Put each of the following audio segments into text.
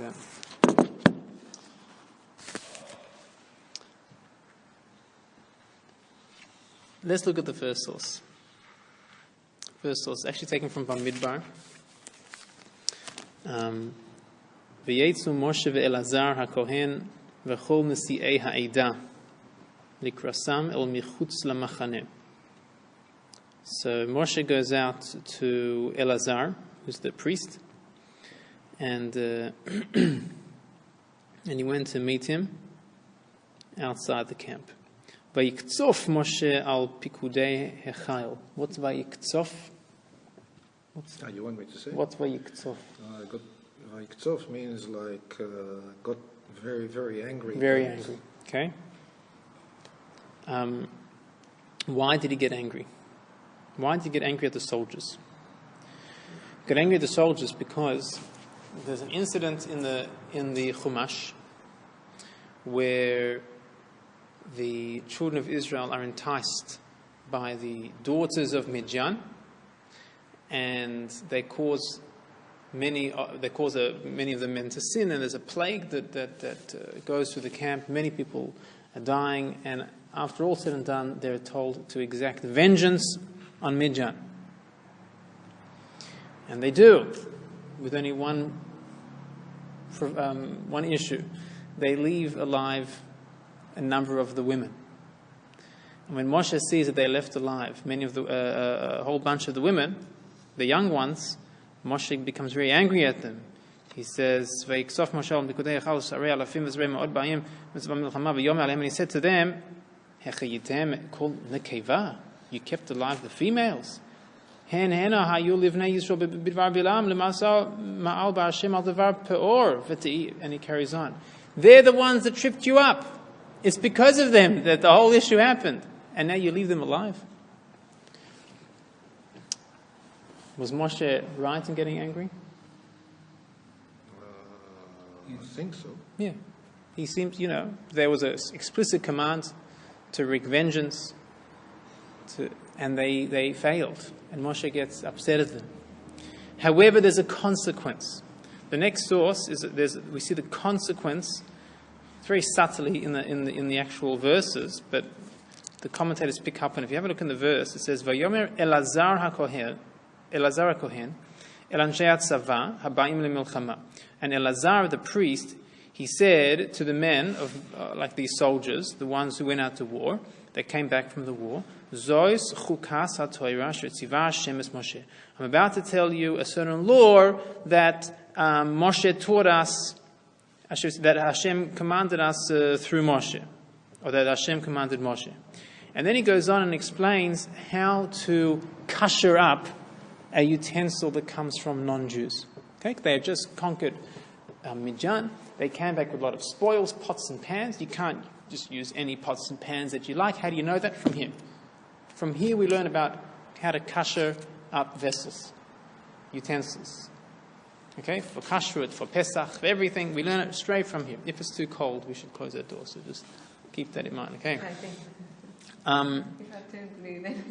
Yeah. Let's look at the first source. First source, actually taken from Bamidbar. V'yetzu Moshe ve'Elazar haKohen v'chol nesi'ei ha'eda likrasam el michutz lamachaneh. So Moshe goes out to Elazar, who's the priest, and he went to meet him outside the camp. Vayikzof Moshe al pikudei hechayil. What's Vayikzof? You want me to say? What's Vayikzof? Vayikzof means like got very, very angry. Very angry. Okay. Why did he get angry? Why did he get angry at the soldiers? He got angry at the soldiers because there's an incident in the Chumash where the children of Israel are enticed by the daughters of Midian, and they cause many of the men to sin, and there's a plague that goes through the camp. Many people are dying, and after all said and done, they're told to exact vengeance on Midian. And they do, with only one issue. They leave alive a number of the women. And when Moshe sees that they're left alive, a whole bunch of the women, the young ones, Moshe becomes very angry at them. He says, and he said to them, you kept alive the females. And he carries on. They're the ones that tripped you up. It's because of them that the whole issue happened. And now you leave them alive. Was Moshe right in getting angry? I think so. Yeah. He seems, there was an explicit command to wreak vengeance, and they failed. And Moshe gets upset at them. However, there's a consequence. The next source is that we see the consequence very subtly in the actual verses, but the commentators pick up, and if you have a look in the verse, it says, "Vayomer Elazar HaKohen, El Anshei Hatzava Habaim LeMilchama." And Elazar, the priest, he said to the men of like these soldiers, the ones who went out to war, they came back from the war, Zois Chukas HaTorah Shetzivah Hashem es Moshe. I'm about to tell you a certain law that Moshe taught us, that Hashem commanded us through Moshe, or that Hashem commanded Moshe. And then he goes on and explains how to kasher up a utensil that comes from non-Jews. Okay, they had just conquered Midian. They came back with a lot of spoils, pots and pans. You can't just use any pots and pans that you like. How do you know that? From here. From here we learn about how to kasher up vessels, utensils. Okay, for kashrut, for Pesach, for everything, we learn it straight from here. If it's too cold, we should close that door. So just keep that in mind. Okay. I think. If I turn blue, then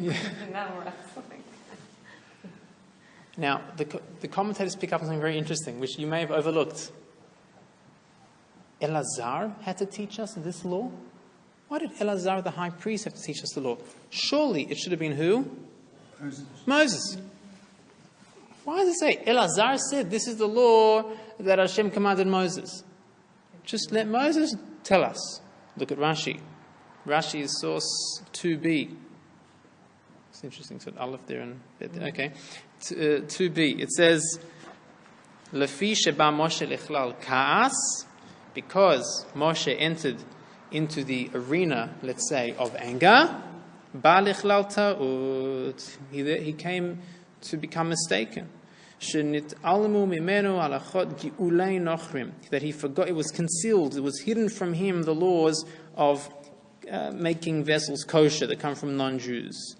Now, the commentators pick up on something very interesting, which you may have overlooked. Elazar had to teach us this law? Why did Elazar, the high priest, have to teach us the law? Surely it should have been who? Moses. Why does it say, Elazar said, this is the law that Hashem commanded Moses? Just let Moses tell us. Look at Rashi. Rashi is source 2b. It's interesting, so Aleph there and okay. 2b. It says, Lefi sheba Moshe lechlal ka'as, because Moshe entered into the arena, let's say, of anger, ba lechlal ta'ut. He came to become mistaken. That he forgot, it was concealed, it was hidden from him the laws of making vessels kosher that come from non-Jews.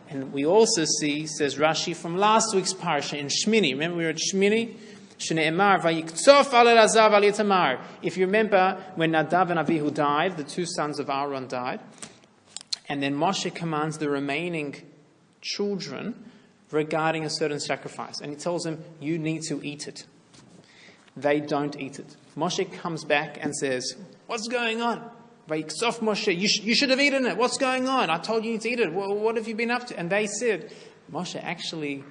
And we also see, says Rashi, from last week's parasha in Shmini. Remember we were at Shmini? If you remember when Nadav and Avihu died, the two sons of Aaron died, and then Moshe commands the remaining children regarding a certain sacrifice. And he tells them, you need to eat it. They don't eat it. Moshe comes back and says, what's going on? Vayiksof Moshe, you should have eaten it. What's going on? I told you to eat it. What have you been up to? And they said, Moshe, actually,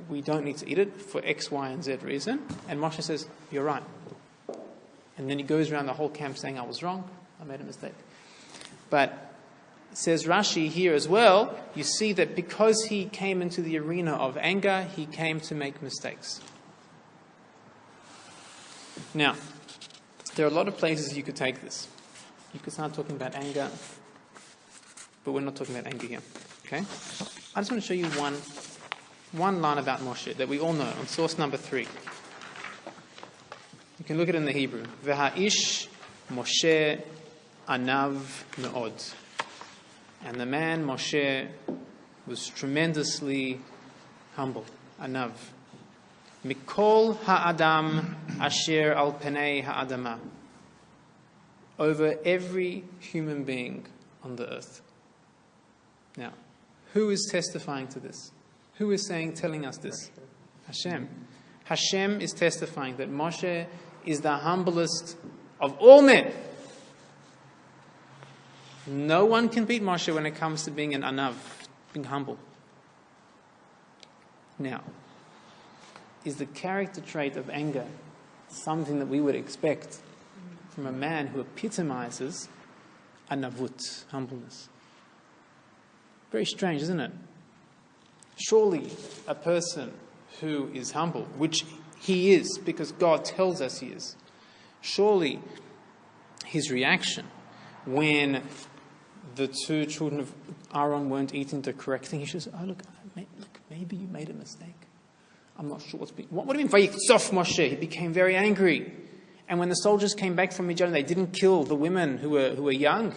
we don't need to eat it for X, Y, and Z reason. And Moshe says, you're right. And then he goes around the whole camp saying, I was wrong. I made a mistake. But says Rashi here as well, you see that because he came into the arena of anger, he came to make mistakes. Now, there are a lot of places you could take this. You could start talking about anger, but we're not talking about anger here. Okay? I just want to show you one line about Moshe that we all know on source number 3. You can look at it in the Hebrew. V'ha'ish Moshe anav me'od. And the man Moshe was tremendously humble. Anav. Mikol ha'adam asher al penei ha'adama. Over every human being on the earth. Now, who is testifying to this? Who is telling us this? Hashem. Hashem is testifying that Moshe is the humblest of all men. No one can beat Moshe when it comes to being an anav, being humble. Now, is the character trait of anger something that we would expect from a man who epitomizes anavut, humbleness? Very strange, isn't it? Surely a person who is humble, which he is because God tells us he is, surely his reaction when the 2 children of Aaron weren't eating the correct thing, he says, look, maybe you made a mistake. I'm not sure what do you mean? Vayiksof Moshe. He became very angry. And when the soldiers came back from Midian, they didn't kill the women who were young.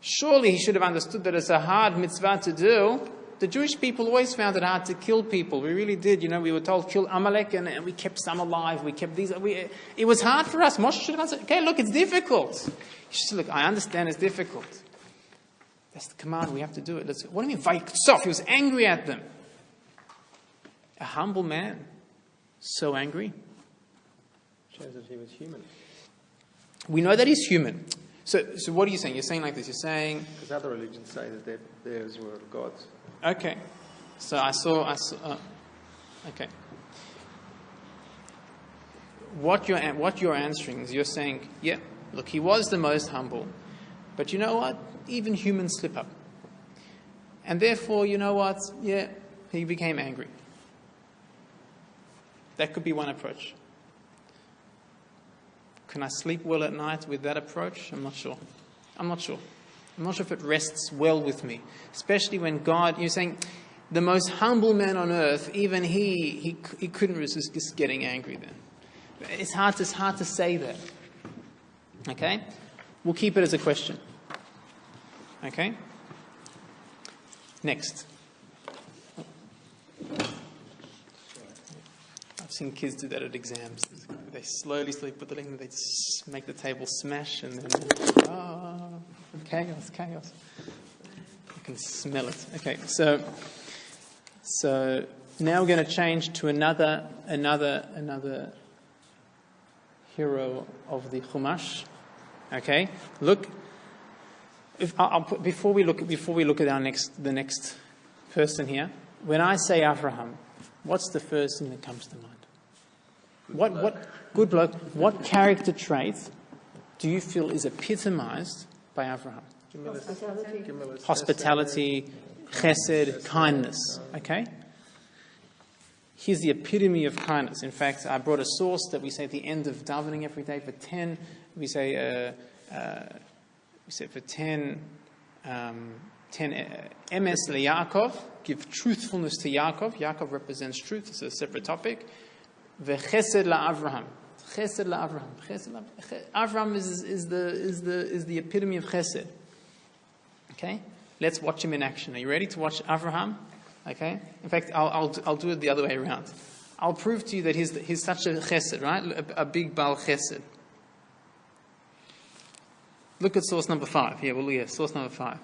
Surely he should have understood that it's a hard mitzvah to do. The Jewish people always found it hard to kill people. We really did. We were told, kill Amalek, and we kept some alive. We kept these. It was hard for us. Moshe should have answered, okay, look, it's difficult. He should say, look, I understand it's difficult. That's the command. We have to do it. What do you mean, Vayiksof? He was angry at them. A humble man. So angry. Shows that he was human. We know that he's human. So what are you saying? You're saying like this. You're saying... Because other religions say that theirs were gods. Okay. So I saw okay. What you're answering is you're saying, yeah, look, he was the most humble. But you know what? Even humans slip up. And therefore, you know what? Yeah, he became angry. That could be one approach. Can I sleep well at night with that approach? I'm not sure. I'm not sure if it rests well with me. Especially when God, you're saying, the most humble man on earth, even he couldn't resist just getting angry then. It's hard to say that. Okay? We'll keep it as a question. Okay? Next. I've seen kids do that at exams. They slowly put the link, they make the table smash, and then chaos. I can smell it. Okay, so now we're going to change to another hero of the Chumash. Okay, look. Before we look at the next person here, when I say Avraham, what's the first thing that comes to mind? What good bloke? What character trait do you feel is epitomized by Avraham? Hospitality, chesed, kindness. Okay? He's the epitome of kindness. In fact, I brought a source that we say at the end of davening every day for 10. We say for 10 emes leYaakov, give truthfulness to Yaakov. Yaakov represents truth. It's a separate topic. V'chesed la'Avraham. Chesed la'Avraham. Avraham is the epitome of chesed. Okay? Let's watch him in action. Are you ready to watch Avraham? Okay? In fact, I'll do it the other way around. I'll prove to you that he's such a chesed, right? A big bal chesed. Look at source number 5. Source number 5.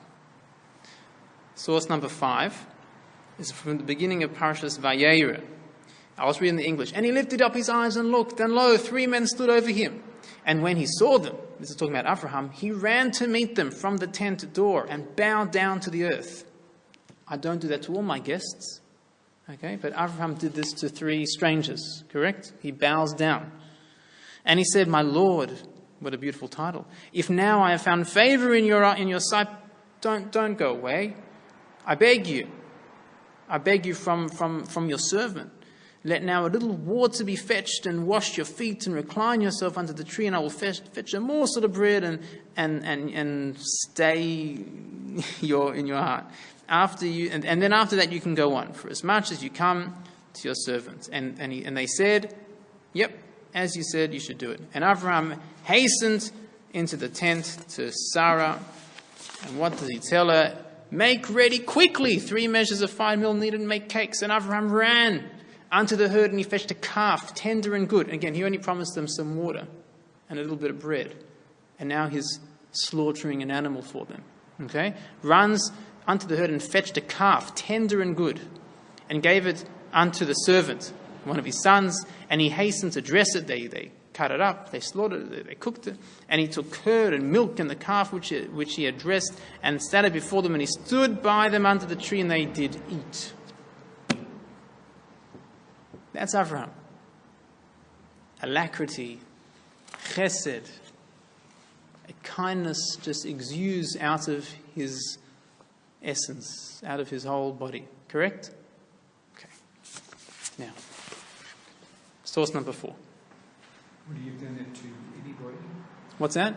Source number 5 It's from the beginning of Parshas Vayera. I was reading the English. And he lifted up his eyes and looked, and lo, 3 men stood over him. And when he saw them, this is talking about Avraham, he ran to meet them from the tent door and bowed down to the earth. I don't do that to all my guests. Okay, but Avraham did this to 3 strangers, correct? He bows down. And he said, my Lord, what a beautiful title. If now I have found favor in your sight, don't go away. I beg you from your servant. Let now a little water be fetched, and wash your feet, and recline yourself under the tree, and I will fetch a morsel of bread and stay in your heart. And then after that you can go on, for as much as you come to your servant. And they said, yep, as you said, you should do it. And Avraham hastened into the tent to Sarah. And what does he tell her? Make ready quickly 3 measures of fine meal needed to make cakes. And Avraham ran unto the herd, and he fetched a calf, tender and good. And again, he only promised them some water and a little bit of bread. And now he's slaughtering an animal for them. Okay? Runs unto the herd and fetched a calf, tender and good, and gave it unto the servant, one of his sons, and he hastened to dress it. They cut it up, they slaughtered it, they cooked it, and he took curd and milk and the calf which he had dressed, and set it before them, and he stood by them under the tree, and they did eat. That's Avraham. Alacrity, chesed, a kindness just exudes out of his essence, out of his whole body. Correct? Okay. Now, source number 4. Would he have done that to anybody? What's that?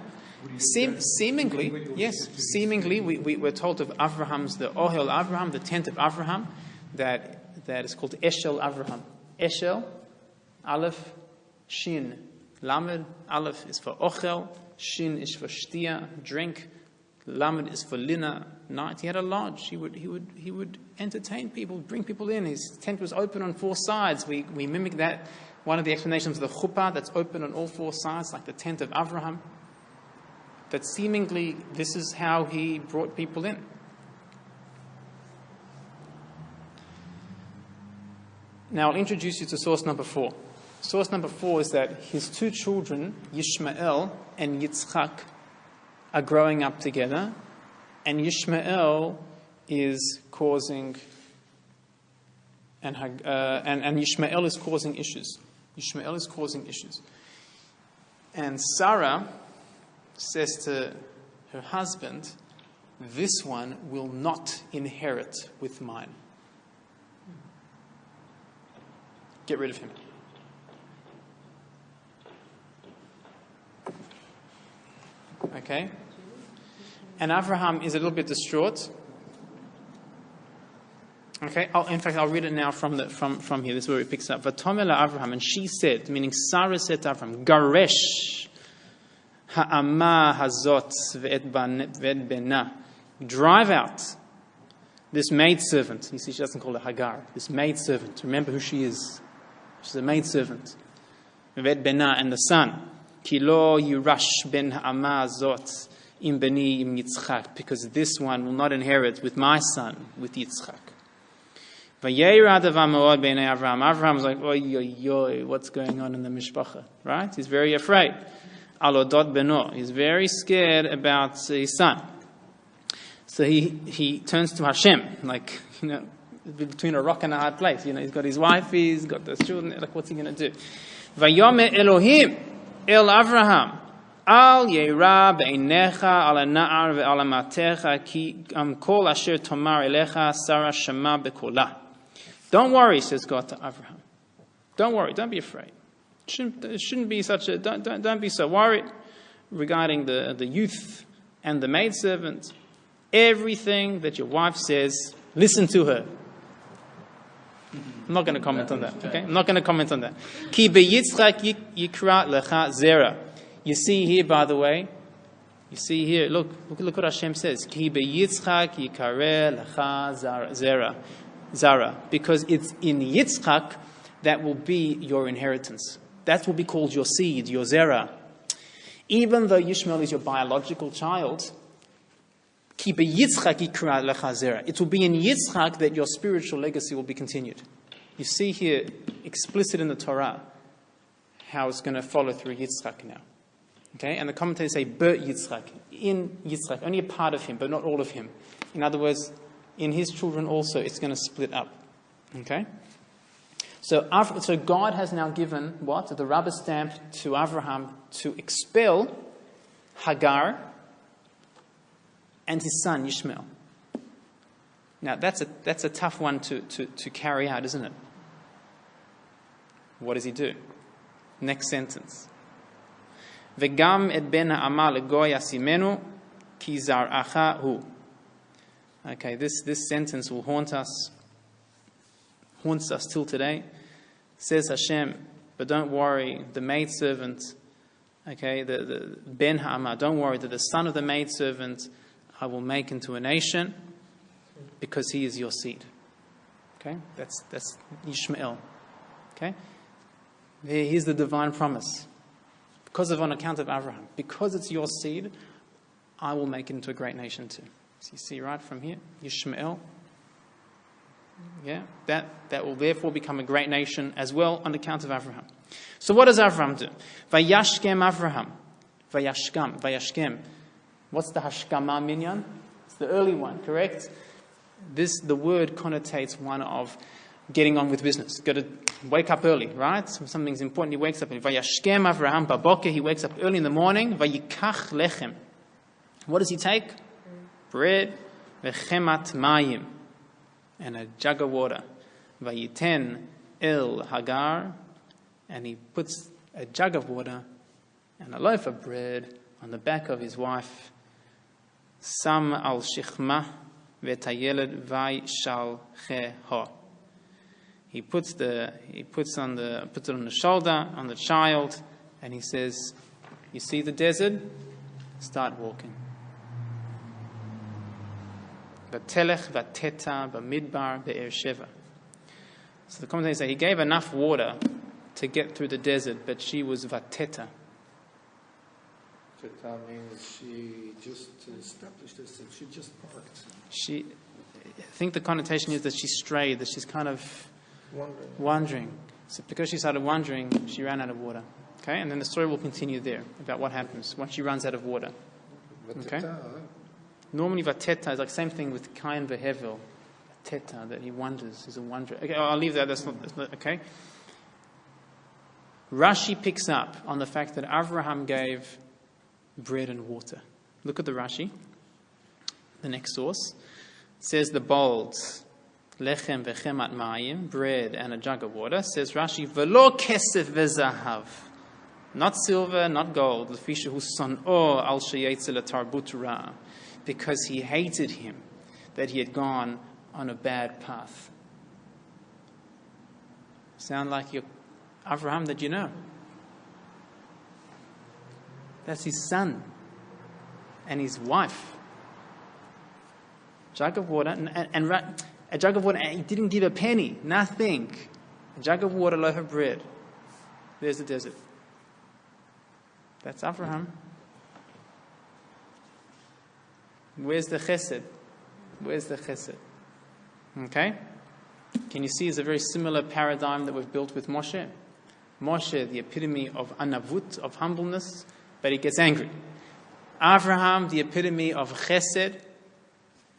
Seemingly, yes. Seemingly, we're told of Avraham's, the Ohel Avraham, the tent of Avraham, that is called Eshel Avraham. Eshel, Aleph, Shin. Lamed, Aleph is for Ochel, Shin is for Shtia, drink. Lamed is for Lina, night. He had a lodge. He would entertain people, bring people in. His tent was open on 4 sides. We mimic that. One of the explanations of the chuppah that's open on all 4 sides, like the tent of Avraham. That seemingly this is how he brought people in. Now I'll introduce you to source number 4. Source number 4 is that his 2 children, Yishmael and Yitzchak, are growing up together, and Yishmael is causing and Yishmael is causing issues. Yishmael is causing issues. And Sarah says to her husband, this one will not inherit with mine. Get rid of him. Okay? And Avraham is a little bit distraught. Okay? In fact, I'll read it now from here. This is where it picks up. Vatomela Avraham, and she said, meaning Sarah said to Avraham, Garesh ha'ama hazot ve'et bena. Drive out this maidservant. You see, she doesn't call her Hagar. This maidservant. Remember who she is. She's a maidservant. Ve'et bena, and the son. Kilo yirash ben ha'ama hazot im beni im Yitzchak. Because this one will not inherit with my son, with Yitzchak. Avraham was like, oy, oy, oy, what's going on in the mishpacha? Right? He's very afraid. Alodot beno. He's very scared about his son. So he turns to Hashem, like, between a rock and a hard place. He's got his wife, he's got the children, like, what's he going to do? Vayome Elohim el Avraham. Al yeira be'einecha al na'ar ve'al matecha ki kol asher tomar elecha Sarah shema bekola. Don't worry, says God to Avraham. Don't worry, don't be afraid. Shouldn't be such a, don't be so worried regarding the youth and the maidservant. Everything that your wife says, listen to her. I'm not going to comment on that. Okay, I'm not going to comment on that. Ki beYitzchak yikra lecha zera. You see here, by the way. You see here. Look what Hashem says. Ki beYitzchak yikare lecha zera. Because it's in Yitzchak that will be your inheritance. That will be called your seed, your zera. Even though Yishmael is your biological child, Ki beYitzchak yikra lecha zera. It will be in Yitzchak that your spiritual legacy will be continued. You see here, explicit in the Torah, how it's going to follow through Yitzchak now. Okay, and the commentators say, Bert Yitzchak, in Yitzchak, only a part of him, but not all of him. In other words, in his children also, it's going to split up. Okay? So God has now given, what? The rubber stamp to Avraham to expel Hagar and his son, Ishmael. Now, that's a tough one to carry out, isn't it? What does he do? Next sentence. V'gam et ben ha'ama legoy asimenu ki zar'acha hu. Okay, this sentence will haunts us till today. Says Hashem, but don't worry, the maidservant, okay, the ben ha'ama, don't worry that the son of the maidservant I will make into a nation because he is your seed. Okay, that's Ishmael. Okay, here's the divine promise. On account of Abraham, because it's your seed, I will make it into a great nation too. So you see right from here, Ishmael. Yeah, that will therefore become a great nation as well on account of Abraham. So what does Abraham do? Vayashkem Abraham. Vayashkem. What's the hashkama minyan? It's the early one, correct? The word connotates one of getting on with business. Got to wake up early, right? Something's important. He wakes up. Vayashkem Avraham baboker. He wakes up early in the morning. Vayikach lechem. What does he take? Bread. Vechemat mayim. And a jug of water. Vayiten el Hagar. And he puts a jug of water and a loaf of bread on the back of his wife. Sam al shichma vetayeled vayshal cheho. He puts it on the shoulder, on the child, and he says, you see the desert? Start walking. Vatelech vateta b'midbar be'er sheva. So the commentators say he gave enough water to get through the desert, but she was vateta. Teta means she just established this, she just parked. I think the connotation is that she strayed, that she's kind of wandering. So because she started wandering, she ran out of water. Okay, and then the story will continue there about what happens once she runs out of water. Okay. Normally, vateta is like same thing with Kain vehevel. Vateta, that he wanders, he's a wanderer. Okay, I'll leave that. That's not okay. Rashi picks up on the fact that Avraham gave bread and water. Look at the Rashi. The next source says the bolds. Lechem vechemat mayim, bread and a jug of water. Says Rashi, velo kesef vezahav, not silver, not gold. Lefisha hu son'o al sheyetzel tarbut ra, because he hated him, that he had gone on a bad path. Sound like your Avraham that you know? That's his son and his wife. Jug of water and a jug of water, and he didn't give a penny, nothing. A jug of water, loaf of bread. There's the desert. That's Avraham. Where's the chesed? Where's the chesed? Okay? Can you see it's a very similar paradigm that we've built with Moshe? Moshe, the epitome of anavut, of humbleness, but he gets angry. Avraham, the epitome of chesed,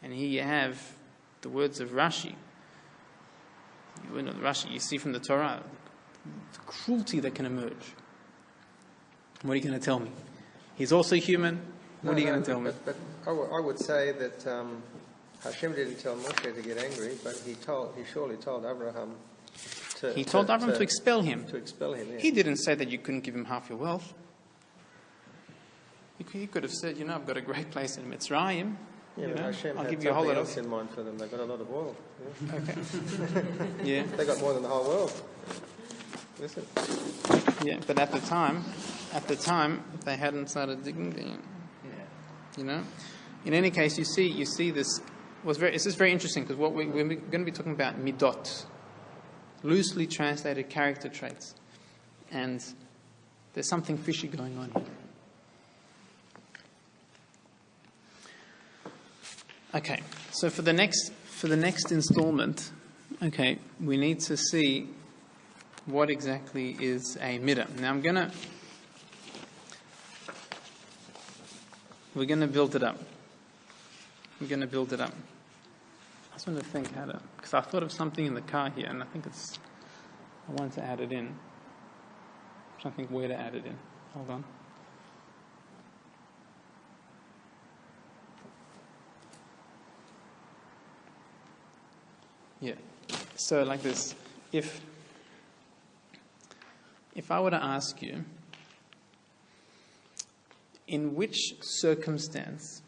and here you have the words of Rashi. You see from the Torah, the cruelty that can emerge. What are you going to tell me? He's also human. What are you going to tell me? But I would say that Hashem didn't tell Moshe to get angry, but he surely told Abraham to... He told Abraham to expel him. To expel him, yes. He didn't say that you couldn't give him half your wealth. He could have said, I've got a great place in Mitzrayim. Yeah, but Hashem I'll had give you a whole lot else in mind for them. They've got a lot of oil. Yeah? Okay. Yeah. They got more than the whole world. Listen. Yeah, but at the time, they hadn't started digging down. Yeah. In any case, you see this. This is very interesting because what we're going to be talking about midot, loosely translated character traits, and there's something fishy going on here. Okay, so for the next installment, okay, we need to see what exactly is a midah. Now we're gonna build it up. I just want to think how to, because I thought of something in the car here, and I wanted to add it in. I'm trying to think where to add it in. Hold on. Yeah. So like this, if I were to ask you, in which circumstance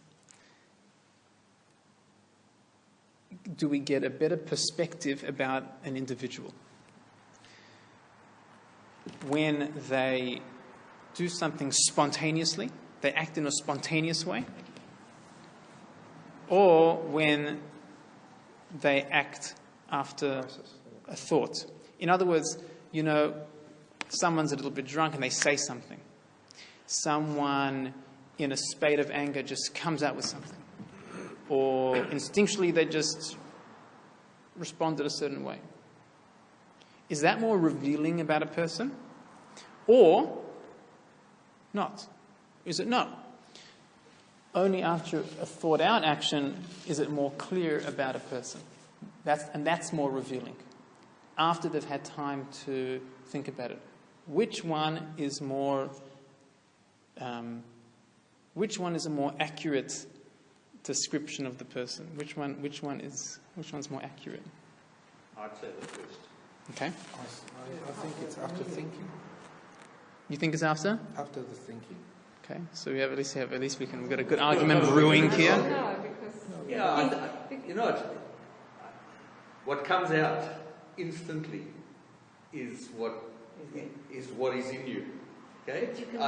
do we get a better perspective about an individual? When they do something spontaneously, they act in a spontaneous way, or when they act after a thought. In other words, someone's a little bit drunk and they say something. Someone in a spate of anger just comes out with something. Or instinctually they just responded a certain way. Is that more revealing about a person? Or not? Is it not? Only after a thought-out action is it more clear about a person. That's more revealing. After they've had time to think about it. Which one is a more accurate description of the person? Which one's more accurate? I'd say the first. Okay. I think it's after thinking. You think it's after? After the thinking. Okay. So we've got a good argument brewing here. No, because what comes out instantly is what is in you. Okay? But you can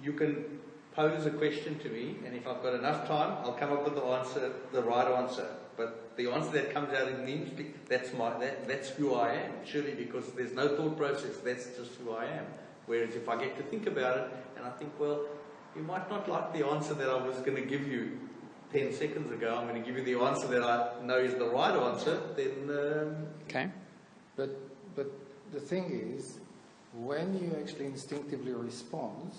you can pose a question to me, and if I've got enough time, I'll come up with the right answer. But the answer that comes out in me, that's who I am. Surely, because there's no thought process. That's just who I am. Whereas if I get to think about it, and I think, well, you might not like the answer that I was going to give you 10 seconds ago. I'm going to give you the answer that I know is the right answer. Then okay. But the thing is, when you actually instinctively respond,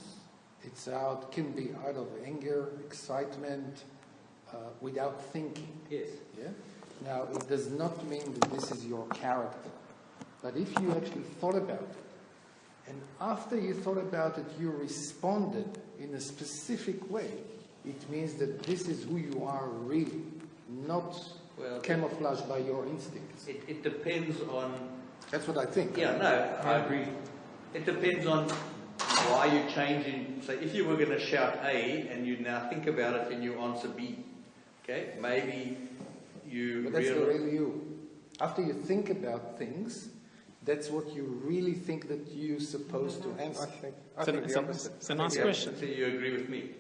can be out of anger, excitement, without thinking. Yes. Yeah. Now, it does not mean that this is your character, but if you actually thought about it, and after you thought about it, you responded in a specific way, it means that this is who you are really, not camouflaged by your instincts. It depends on. That's what I think. Yeah, no, I agree. It depends on why you're changing. So if you were going to shout A and you now think about it and you answer B, okay, maybe you. But that's the real you. After you think about things, that's what you really think that you're supposed to answer. I think the opposite. It's a nice question. So you agree with me?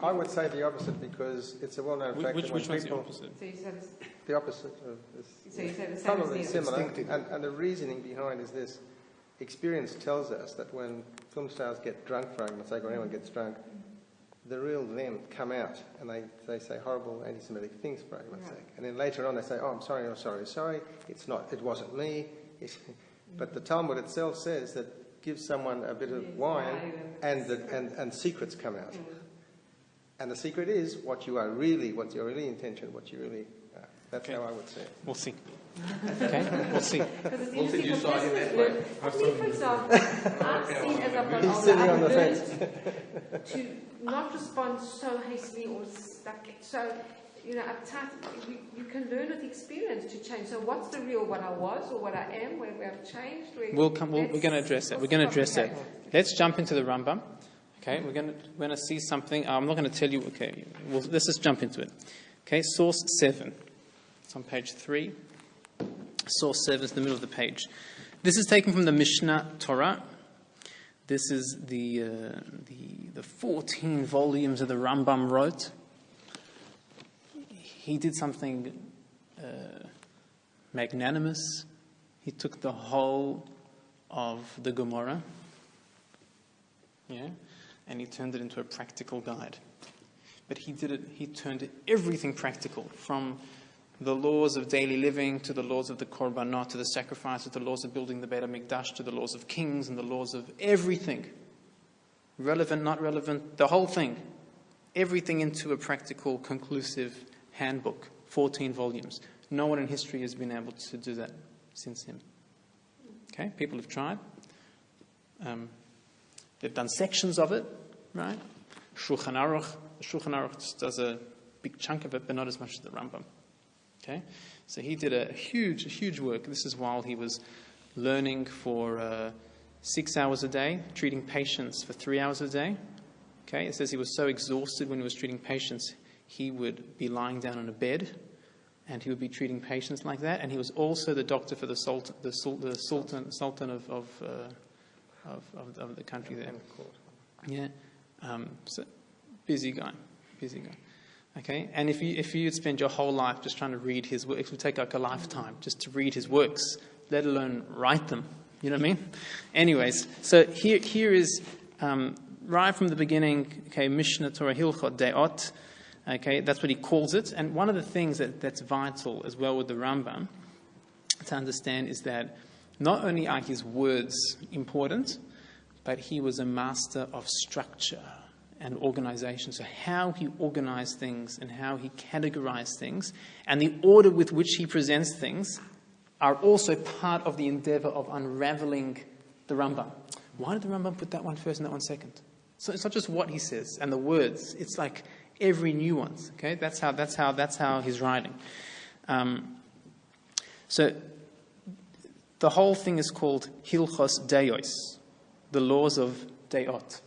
I would say the opposite, because it's a well-known fact that Which when one's the people... opposite? So you said The opposite of this. So you say the same Probably as the similar. Instinctive. And the reasoning behind is this. Experience tells us that when film stars get drunk, for argument's sake, or anyone gets drunk, the real them come out, and they say horrible anti-Semitic things, for argument's sake. And then later on they say, oh, I'm sorry, it wasn't me. But the Talmud itself says that gives someone a bit of wine and secrets come out. And the secret is what's your really intention, what you really are. That's how I would say it. We'll see. Okay, we'll see. Because it's We'll see interesting you for side in that business way. I mean, for example, I've seen as I've got He's older, sitting on the I've learned fence. to not respond so hastily or stuck. So, uptight. You can learn with experience to change. So what's the real, what I was or what I am, where I've changed? We're going to address that. We're going to address that. Let's jump into the Rambam. Okay, we're going to see something. I'm not going to tell you. Okay, let's just jump into it. Okay, source 7. It's on page 3. Source 7 is in the middle of the page. This is taken from the Mishnah Torah. This is the 14 volumes that the Rambam wrote. He did something magnanimous. He took the whole of the Gemara, and he turned it into a practical guide. But he turned everything practical, from the laws of daily living to the laws of the korbanot, to the sacrifice, to the laws of building the Beit HaMikdash, to the laws of kings and the laws of everything. Relevant, not relevant, the whole thing. Everything into a practical, conclusive handbook. 14 volumes. No one in history has been able to do that since him. Okay, people have tried. They've done sections of it, right? Shulchan Aruch just does a big chunk of it, but not as much as the Rambam. Okay, so he did a huge work. This is while he was learning for 6 hours a day, treating patients for 3 hours a day. Okay, it says he was so exhausted when he was treating patients, he would be lying down on a bed, and he would be treating patients like that. And he was also the doctor for the sultan of the country there. Yeah, so busy guy. Okay, and if you'd spend your whole life just trying to read his works, it would take like a lifetime just to read his works, let alone write them. You know what I mean? Anyways, so here is right from the beginning. Okay, Mishnah Torah Hilchot Deot. Okay, that's what he calls it. And one of the things that's vital as well with the Rambam to understand is that not only are his words important, but he was a master of structure and organization. So how he organized things and how he categorized things and the order with which he presents things are also part of the endeavor of unraveling the Rambam. Why did the Rambam put that one first and that one second? So it's not just what he says and the words. It's like every nuance. Okay, that's how he's writing. So the whole thing is called Hilchos Deos, the laws of Deot,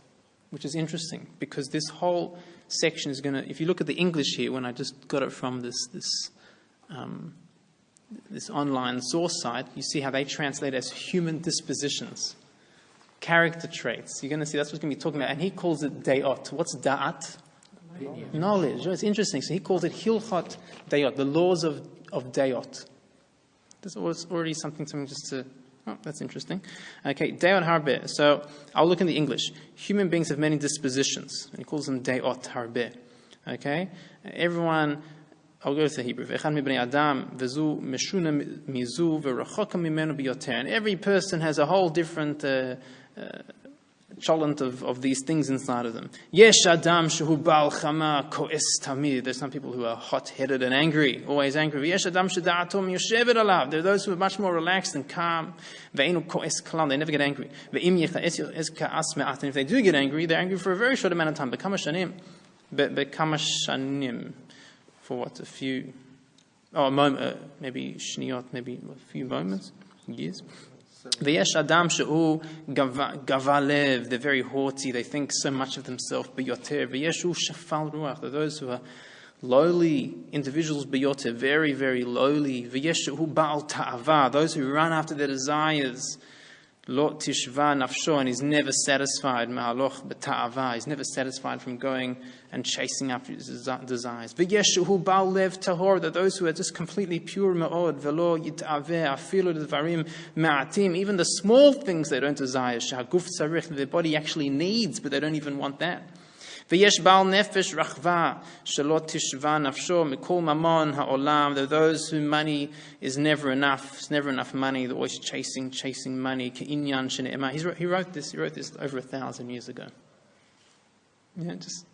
which is interesting because this whole section is going to, if you look at the English here, when I just got it from this online source site, you see how they translate as human dispositions, character traits. You're going to see that's what he's going to be talking about. And he calls it Deot. What's Da'at? Knowledge. It's interesting. So he calls it Hilchot Deot, the laws of Deot. This was already something just to... Oh, that's interesting. Okay, Deot Harbe. So I'll look in the English. Human beings have many dispositions. And he calls them Deot Harbe. Okay? Everyone... I'll go to the Hebrew. And every person has a whole different cholent of these things inside of them. There's some people who are hot-headed and angry, always angry. There are those who are much more relaxed and calm. They never get angry. And if they do get angry, they're angry for a very short amount of time. For what, a few, a moment, maybe shniyot, maybe a few moments, years. V'yesh adam she'u gavalev, they're very haughty, they think so much of themselves, biyoter. V'yeshu shafal ruach, they're those who are lowly individuals, biyoter, very, very lowly. V'yeshu ba'al ta'ava, those who run after their desires. Lo tishva nafsho, and he's never satisfied. Ma'aloch b'ta'ava, he's never satisfied from going and chasing after his desires. V'yeshu ba'al lev tahor, that those who are just completely pure ma'od. V'lo yit'aveh afilu d'varim ma'atim, even the small things they don't desire. Sha'guf tzarich, their body actually needs, but they don't even want that. V'yesh ba'al nefesh rachva, shelo tishva nafsho mikol mamon ha'olam. There are those who money is never enough. It's never enough money. They're always chasing money. Ke'inyan shene'ema. He wrote this over 1,000 years ago. Yeah, just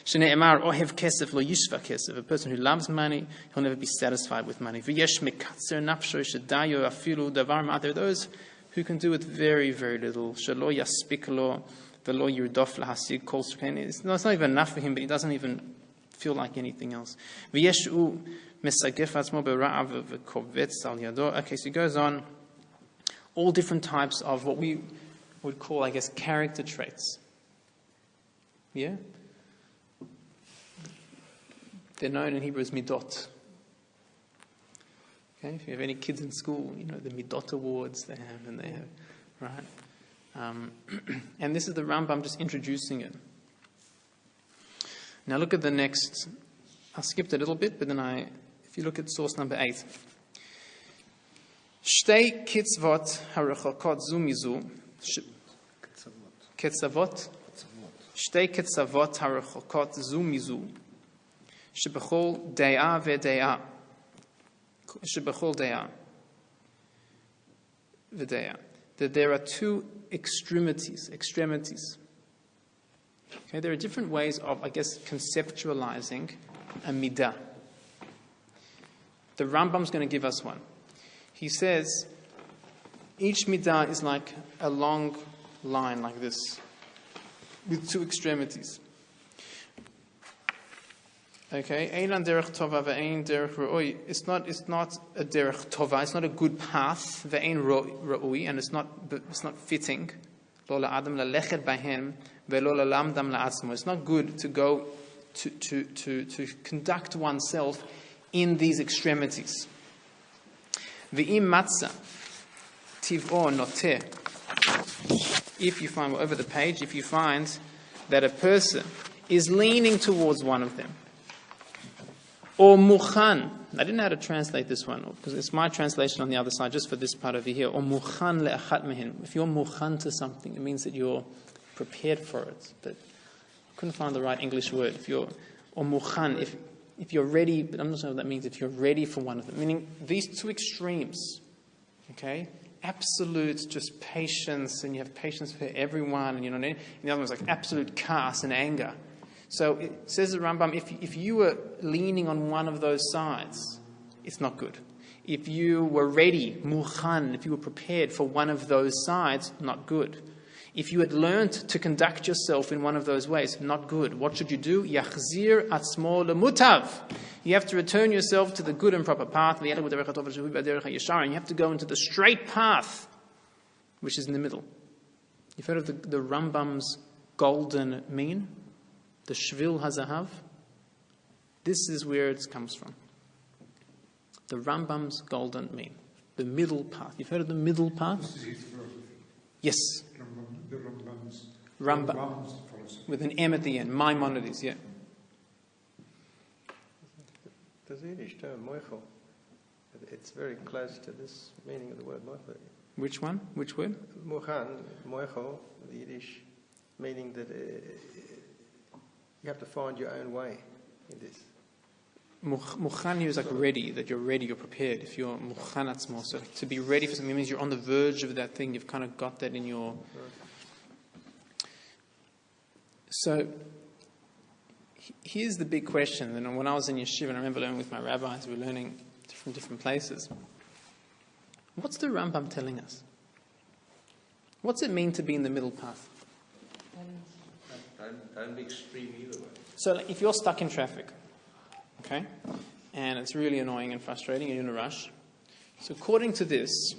shene'emar ohev kesef lo yishva kesef. A person who loves money, he'll never be satisfied with money. V'yesh mekatzer nafsho shedayo afilu davar ma. There are those who can do with very, very little. Shelo yaspik lo. It's not even enough for him, but he doesn't even feel like anything else. Okay, so he goes on. All different types of what we would call, I guess, character traits. Yeah? They're known in Hebrew as midot. Okay, if you have any kids in school, you know the midot awards they have, right? And this is the Rambam just introducing it. Now look at the next. I skipped a little bit, but then if you look at source number 8. Shtei kitzvot harachakot zu mizu. Ketzavot? שתי קצוות הרחוקות זו מזו, שבכל דעה ודעה, that there are two extremities. Okay, there are different ways of, I guess, conceptualizing a midah. The Rambam's going to give us one. He says, each midah is like a long line like this, with two extremities. Okay, Eilan derech tova ve'ein derech ra'ui. It's not a derech tova. It's not a good path. Ve'ein ra'ui, and it's not fitting. Lo la'adam lalechet bahem ve'lo la'lamdam la'atzmo. It's not good to go to conduct oneself in these extremities. Ve'im matzah tiv'o noteh. If you find, over the page, if you find that a person is leaning towards one of them, or mukhan, I didn't know how to translate this one, because it's my translation on the other side, just for this part over here, or mukhan le'achat mehen. If you're mukhan to something, it means that you're prepared for it. But I couldn't find the right English word. If you're, or mukhan, if you're ready, but I'm not sure what that means, if you're ready for one of them. Meaning, these two extremes, okay? Absolute just patience, and you have patience for everyone, and you know what I mean? And the other one's like absolute chaos and anger. So it says the Rambam, if you were leaning on one of those sides, it's not good. If you were ready, mukhan, if you were prepared for one of those sides, not good. If you had learned to conduct yourself in one of those ways, not good. What should you do? Yachzir atzmo lemutav. You have to return yourself to the good and proper path. And you have to go into the straight path, which is in the middle. You've heard of the Rambam's golden mean? The Shvil HaZahav? This is where it comes from. The Rambam's golden mean. The middle path. You've heard of the middle path? This is his philosophy. Yes. The Rambam's philosophy. With an M at the end. Maimonides, yeah. The Yiddish term moichel, it's very close to this meaning of the word moichel. Which one? Which word? Mukhan, moichel, the Yiddish meaning that you have to find your own way in this. Mukhan is like ready, that you're ready, you're prepared. If you're mukhan atzmo, so to be ready for something means you're on the verge of that thing, you've kind of got that in your... So, here's the big question. And when I was in yeshiva, and I remember learning with my rabbis, we were learning from different places. What's the Rambam telling us? What's it mean to be in the middle path? Don't be extreme either way. So like, if you're stuck in traffic, okay, and it's really annoying and frustrating, and you're in a rush, so according to this,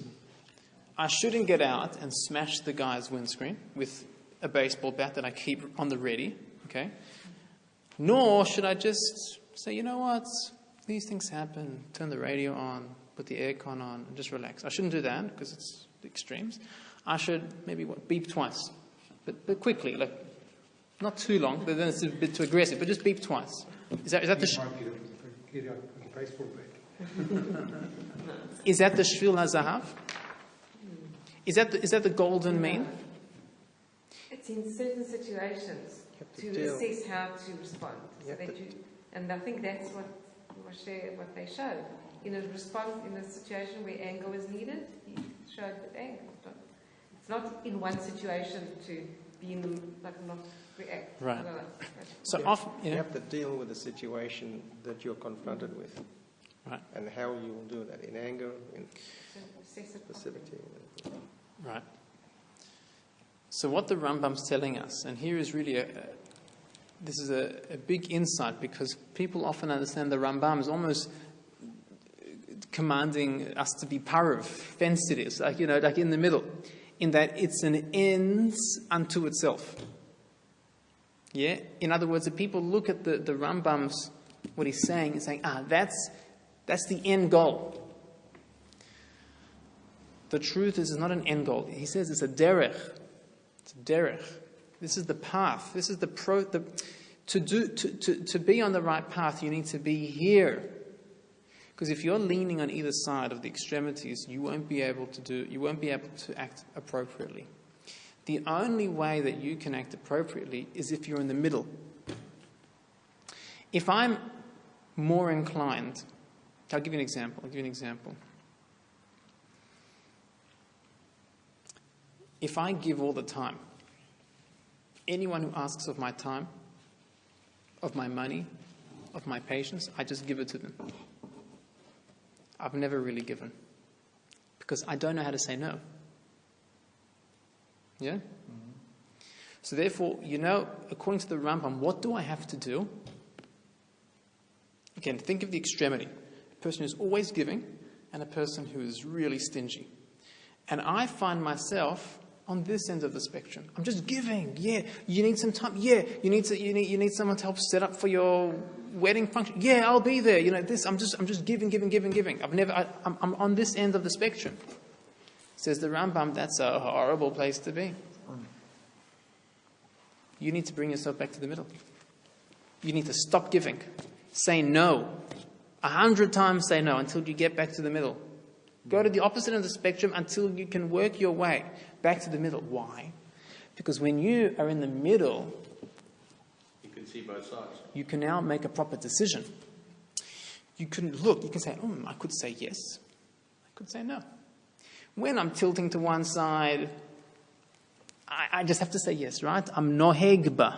I shouldn't get out and smash the guy's windscreen with a baseball bat that I keep on the ready, okay? Nor should I just say, you know what, these things happen, turn the radio on, put the aircon on, and just relax. I shouldn't do that because it's the extremes. I should maybe beep twice, but quickly, like not too long, but then it's a bit too aggressive, but just beep twice. Is that the baseball bat. Is that the Shvil HaZahav? Is that the golden mean? It's in certain situations to assess how to respond. And I think that's what they showed. In a response, in a situation where anger was needed, he showed anger. It's not in one situation to be in the, like, not react. Right. So often, you have to deal with the situation that you're confronted with. Right. And how you will do that, in anger, in passivity. Right. So what the Rambam's telling us, and here is really this is a big insight, because people often understand the Rambam is almost commanding us to be parav, sensitive, like in the middle, in that it's an ends unto itself. Yeah. In other words, if people look at the Rambam's, what he's saying, he's saying, that's the end goal. The truth is, it's not an end goal. He says it's a derech. It's a derech. This is the path. This is to be on the right path, you need to be here. Because if you're leaning on either side of the extremities, you won't be able to act appropriately. The only way that you can act appropriately is if you're in the middle. If I'm more inclined, I'll give you an example. If I give all the time, anyone who asks of my time, of my money, of my patience, I just give it to them. I've never really given. Because I don't know how to say no. Yeah? Mm-hmm. So therefore, according to the Rambam, what do I have to do? Again, think of the extremity. A person who's always giving and a person who is really stingy. And I find myself on this end of the spectrum. I'm just giving. Yeah. You need some time. Yeah. You need someone to help set up for your wedding function. Yeah, I'll be there. I'm just giving. I'm on this end of the spectrum. Says the Rambam, that's a horrible place to be. You need to bring yourself back to the middle. You need to stop giving. Say no. 100 times say no until you get back to the middle. Go to the opposite end of the spectrum until you can work your way back to the middle. Why? Because when you are in the middle, you can see both sides. You can now make a proper decision. You can say, I could say yes. I could say no. When I'm tilting to one side, I just have to say yes, right? I'm nohegba.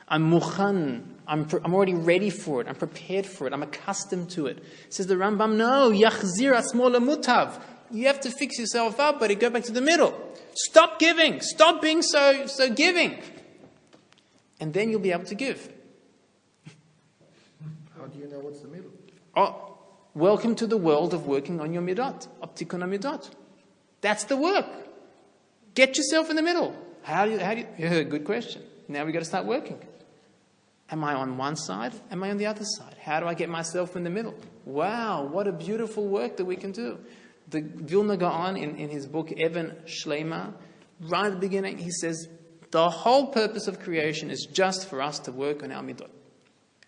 I'm mukhan. I'm already ready for it. I'm prepared for it. I'm accustomed to it. Says the Rambam, no, yachzir asmola mutav. You have to fix yourself up, but go back to the middle. Stop giving. Stop being so giving. And then you'll be able to give. How do you know what's the middle? Oh, welcome to the world of working on your midot. Optikon midot. That's the work. Get yourself in the middle. How do you? Good question. Now we've got to start working. Am I on one side? Am I on the other side? How do I get myself in the middle? Wow, what a beautiful work that we can do. The Vilna Gaon in his book, Even Shlema, right at the beginning, he says, the whole purpose of creation is just for us to work on our midot.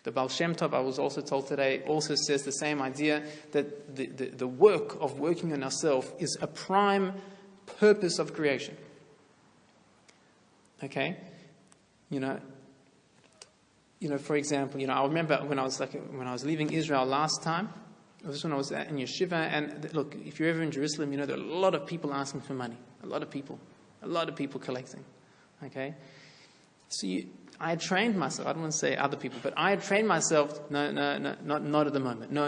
The Baal Shem Tov, I was also told today, also says the same idea, that the work of working on ourselves is a prime purpose of creation. Okay? For example, I remember when I was leaving Israel last time, it was when I was in yeshiva, and look, if you're ever in Jerusalem, there are a lot of people asking for money. A lot of people collecting. Okay? So I had trained myself, I don't want to say other people, but I had trained myself, no, not at the moment. No.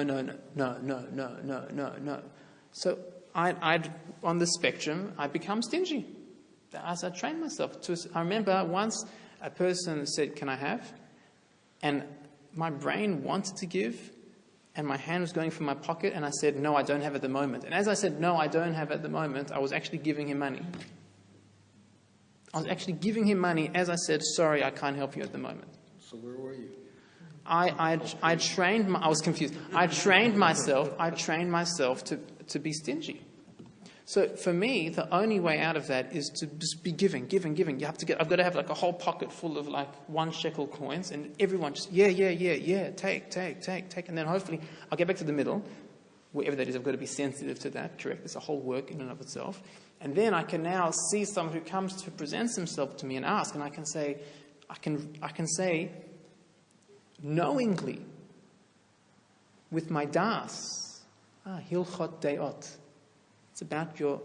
So I'd on the spectrum, I become stingy. As I trained myself. I remember once a person said, can I have? And my brain wanted to give, and my hand was going for my pocket, and I said, no, I don't have at the moment. And as I said, no, I don't have at the moment, I was actually giving him money. I was actually giving him money as I said, sorry, I can't help you at the moment. So where were you? I was confused. I trained myself to be stingy. So for me, the only way out of that is to just be giving. I've got to have like a whole pocket full of like 1 shekel coins, and everyone just, take. And then hopefully I'll get back to the middle, wherever that is. I've got to be sensitive to that, correct? It's a whole work in and of itself. And then I can now see someone who comes to present himself to me and ask, and I can say knowingly, with my das, hilchot deot. It's about your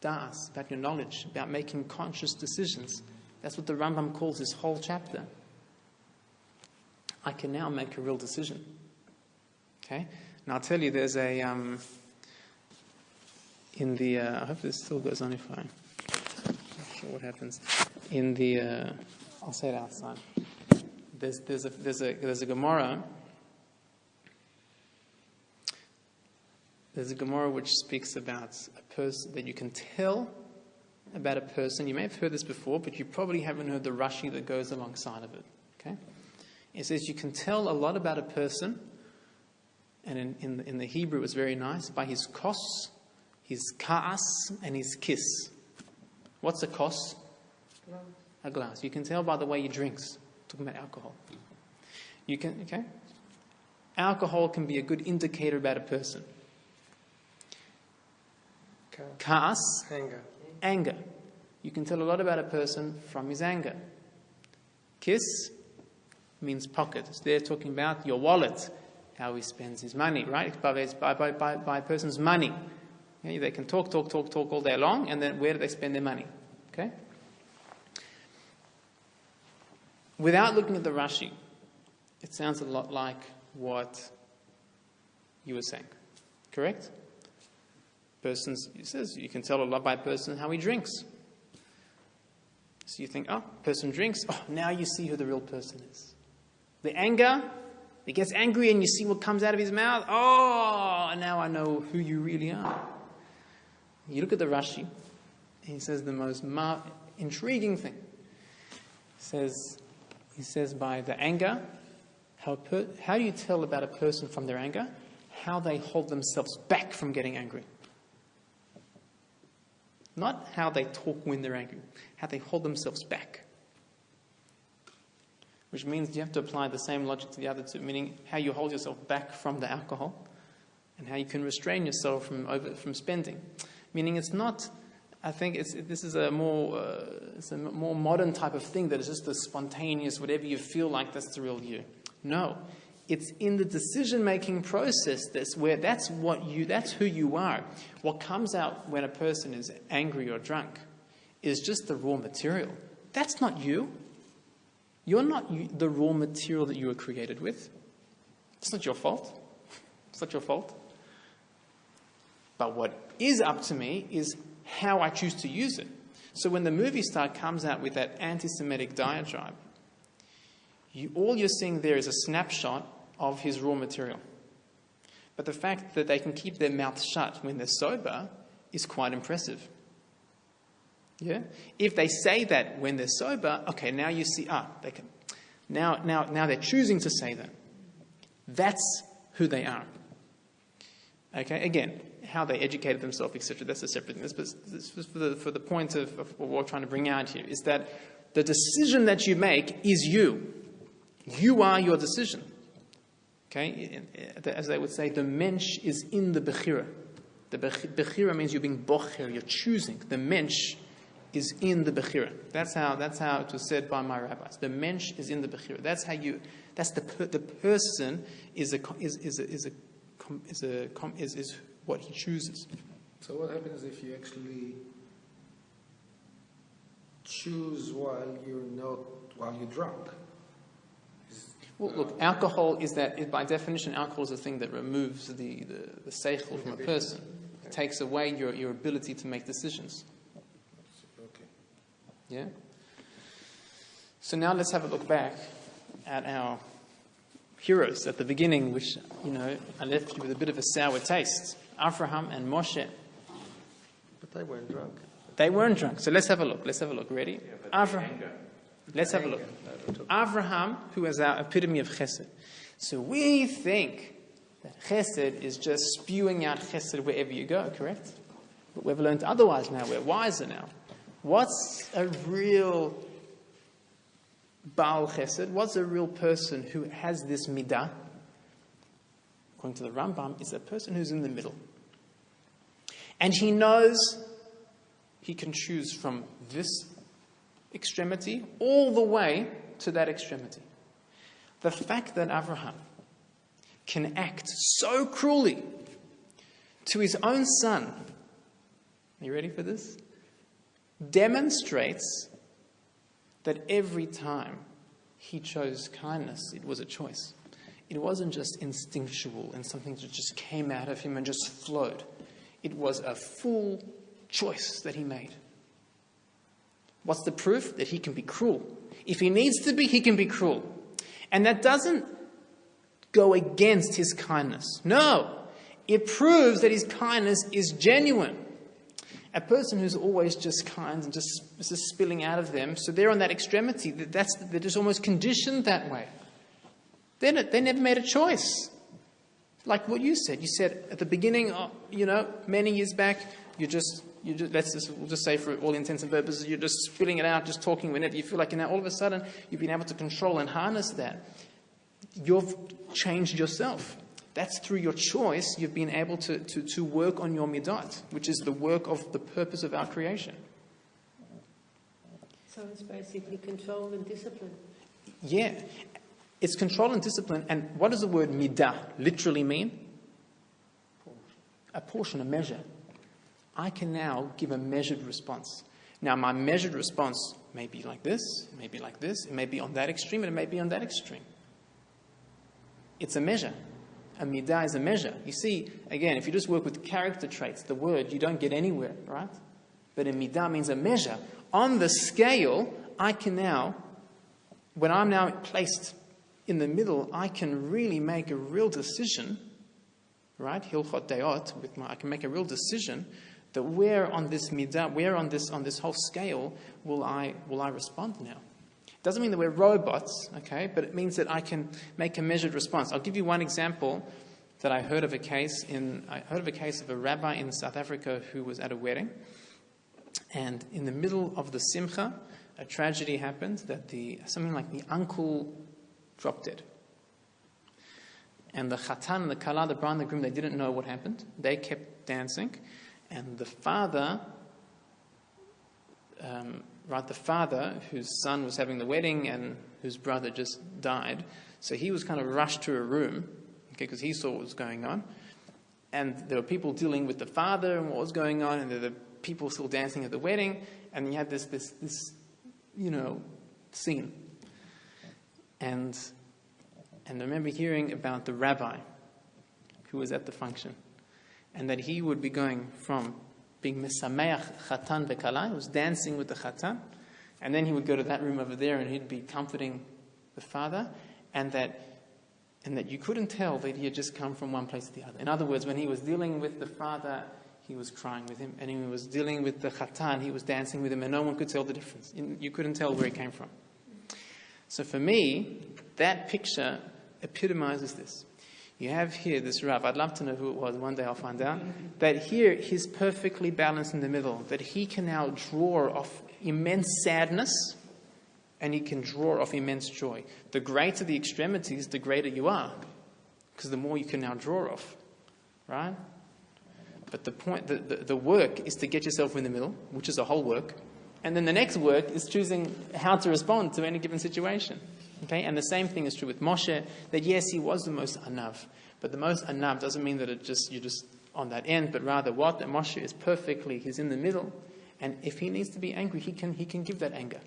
das, about your knowledge, about making conscious decisions. That's what the Rambam calls this whole chapter. I can now make a real decision. Okay? And I'll tell you, there's a... I hope this still goes on if I'm not sure what happens. I'll say it outside. There's a Gemara. There's a Gemara which speaks about a person that you can tell about a person. You may have heard this before, but you probably haven't heard the Rashi that goes alongside of it. Okay? It says you can tell a lot about a person, and in the Hebrew it's very nice, by his kos, his ka'as, and his kiss. What's a kos? A glass. You can tell by the way he drinks. Talking about alcohol. Okay? Alcohol can be a good indicator about a person. Ka'as, anger. You can tell a lot about a person from his anger. Kiss means pocket. It's there talking about your wallet, how he spends his money, right? It's by a person's money. Okay? They can talk all day long, and then where do they spend their money? Okay? Without looking at the Rashi, it sounds a lot like what you were saying. Correct? He says you can tell a lot by a person how he drinks. So you think, oh, person drinks. Oh, now you see who the real person is. The anger, he gets angry and you see what comes out of his mouth. Oh, now I know who you really are. You look at the Rashi, and he says the most intriguing thing. He says by the anger, how do you tell about a person from their anger? How they hold themselves back from getting angry. Not how they talk when they're angry, how they hold themselves back. Which means you have to apply the same logic to the other two, meaning how you hold yourself back from the alcohol and how you can restrain yourself from spending. Meaning it's not, I think this is a more modern type of thing that is just the spontaneous, whatever you feel like, that's the real you. No. It's in the decision-making process that's who you are. What comes out when a person is angry or drunk is just the raw material. That's not you. You're not the raw material that you were created with. It's not your fault. It's not your fault. But what is up to me is how I choose to use it. So when the movie star comes out with that anti-Semitic diatribe, all you're seeing there is a snapshot of his raw material. But the fact that they can keep their mouth shut when they're sober is quite impressive. Yeah? If they say that when they're sober, okay, now you see, they can. Now they're choosing to say that. That's who they are. Okay, again, how they educated themselves, etc. That's a separate thing. This for the point of what we're trying to bring out here is that the decision that you make is you. You are your decision. Okay, as they would say, the mensch is in the bechira. The bechira means you're being bocher, you're choosing. The mensch is in the bechira. That's how it was said by my rabbis. The mensch is in the bechira. That's how you. That's the person is what he chooses. So what happens if you actually choose while you're drunk? Well, look, alcohol by definition, alcohol is a thing that removes the seichel from a person. It takes away your ability to make decisions. Okay. Yeah? So now let's have a look back at our heroes at the beginning, which, I left you with a bit of a sour taste. Avraham and Moshe. But they weren't drunk. They weren't drunk. So let's have a look. Ready? Yeah, Avraham. Let's have a look. Avraham, who is our epitome of chesed. So we think that chesed is just spewing out chesed wherever you go, correct? But we've learned otherwise now. We're wiser now. What's a real Baal chesed? What's a real person who has this midah? According to the Rambam, is a person who's in the middle. And he knows he can choose from this extremity all the way to that extremity. The fact that Avraham can act so cruelly to his own son, are you ready for this? Demonstrates that every time he chose kindness, it was a choice. It wasn't just instinctual and something that just came out of him and just flowed. It was a full choice that he made. What's the proof? That he can be cruel. If he needs to be, he can be cruel. And that doesn't go against his kindness. No. It proves that his kindness is genuine. A person who's always just kind and just spilling out of them, so they're on that extremity, they're just almost conditioned that way. They never made a choice. Like what you said. You said at the beginning, many years back, we'll just say for all intents and purposes, you're just spilling it out, just talking whenever you feel like, now all of a sudden you've been able to control and harness that. You've changed yourself. That's through your choice you've been able to work on your midot, which is the work of the purpose of our creation. So it's basically control and discipline. Yeah, it's control and discipline. And what does the word midah literally mean? A portion, a measure. I can now give a measured response. Now, my measured response may be like this, it may be like this, it may be on that extreme, and it may be on that extreme. It's a measure. A midah is a measure. You see, again, if you just work with character traits, the word, you don't get anywhere, right? But a midah means a measure. On the scale, I can now, when I'm now placed in the middle, I can really make a real decision, right? Hilchot Deot, I can make a real decision that where on this midah, where on this whole scale will I respond now? It doesn't mean that we're robots, okay? But it means that I can make a measured response. I'll give you one example that I heard of a case of a rabbi in South Africa who was at a wedding, and in the middle of the simcha, a tragedy happened that something like the uncle dropped dead. And the chatan and the kala, the bride and the groom, they didn't know what happened. They kept dancing. And the father, the father whose son was having the wedding and whose brother just died, so he was kind of rushed to a room, okay, because he saw what was going on. And there were people dealing with the father and what was going on, and there were people still dancing at the wedding, and you had this scene. And I remember hearing about the rabbi who was at the function, and that he would be going from being mesameach chatan v'kala, he was dancing with the chatan, and then he would go to that room over there and he'd be comforting the father, and that you couldn't tell that he had just come from one place to the other. In other words, when he was dealing with the father, he was crying with him, and when he was dealing with the chatan, he was dancing with him, and no one could tell the difference. You couldn't tell where he came from. So for me, that picture epitomizes this. You have here this Rav, I'd love to know who it was, one day I'll find out, that here he's perfectly balanced in the middle, that he can now draw off immense sadness and he can draw off immense joy. The greater the extremities, the greater you are, because the more you can now draw off, right? But the point, the work is to get yourself in the middle, which is a whole work, and then the next work is choosing how to respond to any given situation. Okay, and the same thing is true with Moshe, that yes, he was the most anav, but the most anav doesn't mean that you're just on that end, but rather what? That Moshe is perfectly, he's in the middle, and if he needs to be angry, he can give that anger,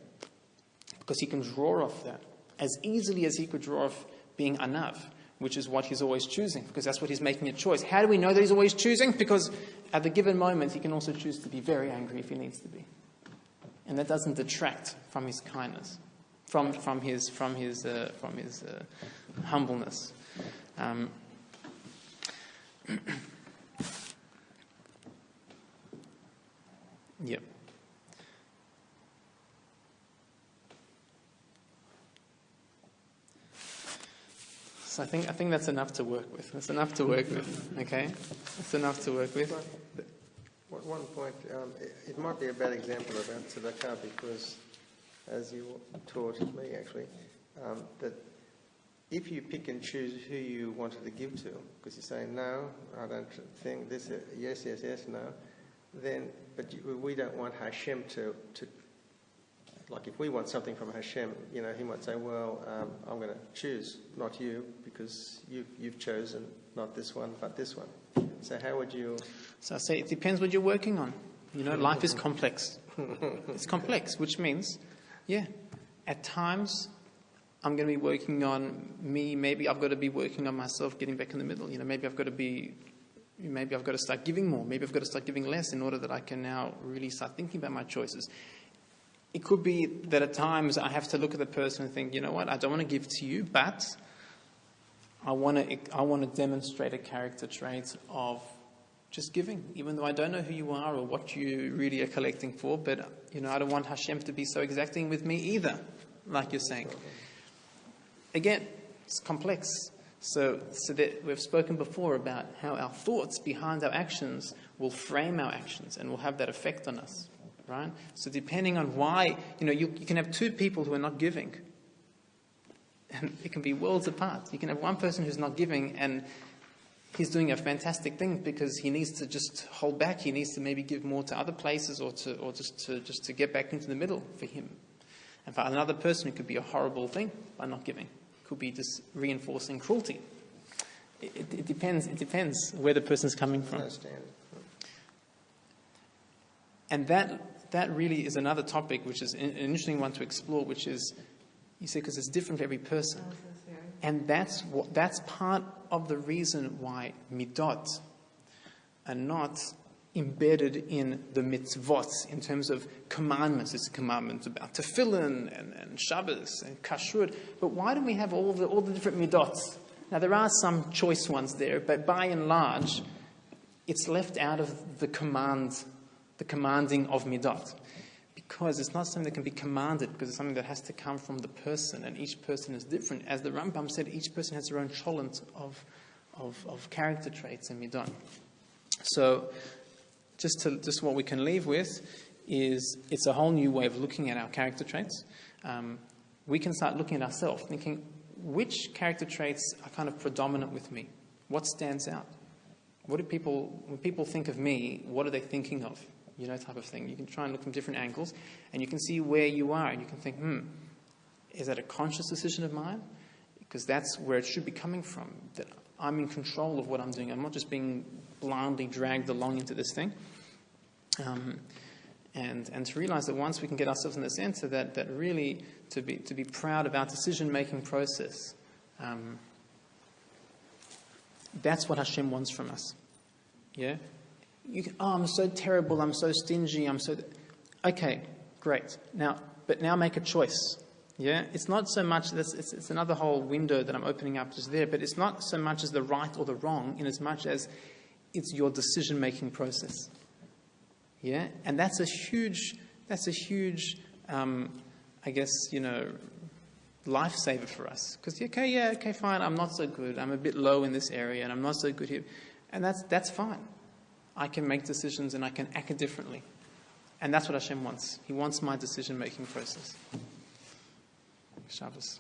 because he can draw off that as easily as he could draw off being anav, which is what he's always choosing, because that's what he's making a choice. How do we know that he's always choosing? Because at the given moment, he can also choose to be very angry if he needs to be, and that doesn't detract from his kindness. From his humbleness. Yep. So I think that's enough to work with. That's enough to work with. Okay, that's enough to work with. One point, it might be a bad example about tzedakah, because as you taught me actually, that if you pick and choose who you wanted to give to, because you say, no, I don't think this, yes, no, then, we don't want Hashem to, like if we want something from Hashem, he might say, well, I'm going to choose, not you, because you've chosen not this one, but this one. So how would you... So I say it depends what you're working on. Life is complex. It's complex, which means... Yeah, at times I'm going to be working on me. Maybe I've got to be working on myself, getting back in the middle. Maybe I've got to start giving more. Maybe I've got to start giving less in order that I can now really start thinking about my choices. It could be that at times I have to look at the person and think, you know what, I don't want to give to you, but I want to demonstrate a character trait of just giving, even though I don't know who you are or what you really are collecting for, but I don't want Hashem to be so exacting with me either, like you're saying. Again, it's complex. So that we've spoken before about how our thoughts behind our actions will frame our actions and will have that effect on us, right? So depending on why, you can have two people who are not giving, and it can be worlds apart. You can have one person who's not giving and he's doing a fantastic thing because he needs to just hold back. He needs to maybe give more to other places or just to get back into the middle for him. And for another person, it could be a horrible thing by not giving. It could be just reinforcing cruelty. It depends. It depends where the person's coming from. And that really is another topic, which is an interesting one to explore, which is, you say, because it's different for every person. And that's part of the reason why midot are not embedded in the mitzvot in terms of commandments. It's a commandment about tefillin and Shabbos and kashrut. But why do we have all the different midot? Now, there are some choice ones there, but by and large, it's left out of the commanding of midot. Because it's not something that can be commanded, because it's something that has to come from the person, and each person is different. As the Rambam said, each person has their own cholent of character traits and midot. So, just what we can leave with is it's a whole new way of looking at our character traits. We can start looking at ourselves, thinking, which character traits are kind of predominant with me? What stands out? When people think of me, what are they thinking of? Type of thing. You can try and look from different angles, and you can see where you are, and you can think, is that a conscious decision of mine? Because that's where it should be coming from, that I'm in control of what I'm doing. I'm not just being blindly dragged along into this thing. And to realize that once we can get ourselves in the center, that really to be proud of our decision-making process, that's what Hashem wants from us. Yeah? I'm so terrible, I'm so stingy, okay, great. But now make a choice. Yeah? It's not so much, it's another whole window that I'm opening up just there, but it's not so much as the right or the wrong, in as much as it's your decision-making process. Yeah? And that's a huge, I guess, lifesaver for us. Because, okay, fine, I'm not so good, I'm a bit low in this area, and I'm not so good here. And that's fine. I can make decisions and I can act differently. And that's what Hashem wants. He wants my decision-making process. Shabbos.